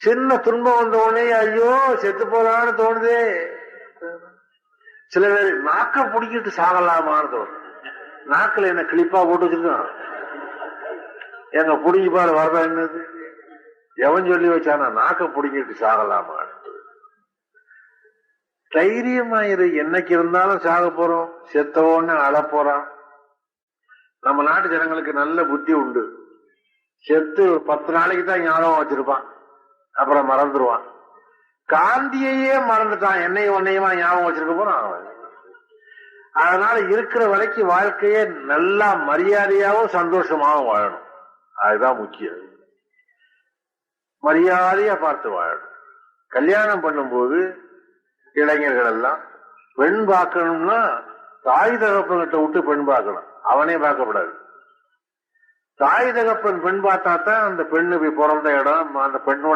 சின்ன துன்பம் வந்த உடனே ஐயோ செத்து போலான்னு தோணுதே. சில பேர் நாக்க பிடிக்கிட்டு சாகலாமான்னு தோணும். நாக்கில் என்ன கிளிப்பா போட்டு வச்சிருக்கான், எங்க புடிங்கி பாரு வரதா என்னது, எவன் சொல்லி வச்சானா நாக்க பிடிக்கிட்டு சாகலாமான்னு. தைரியமாயிரு, என்னைக்கு இருந்தாலும் சாக போறோம், செத்தவோன்னு அழ போறான். நம்ம நாட்டு ஜனங்களுக்கு நல்ல புத்தி உண்டு. செத்து 10 நாளைக்கு தான் ஞாபகம் வச்சிருப்பான், அப்புறம் மறந்துடுவான். காந்தியையே மறந்துட்டான், என்னையும் ஒன்னையுமா ஞாபகம் வச்சிருக்க போறான். அதனால இருக்கிற வரைக்கும் வாழ்க்கையே நல்லா மரியாதையாவும் சந்தோஷமாவும் வாழணும். அதுதான் முக்கியம். மரியாதையா பார்த்து வாழணும். கல்யாணம் பண்ணும்போது இளைஞர்கள் எல்லாம் பெண் பார்க்கணும்னா தாய் தகப்பன்கிட்ட விட்டு பெண் பார்க்கணும், அவனே பார்க்கப்படாது. தாய் தகப்பன் பெண் பார்த்தா தான் அந்த பெண்ணு போய் பிறந்த இடம், அந்த பெண்ணோட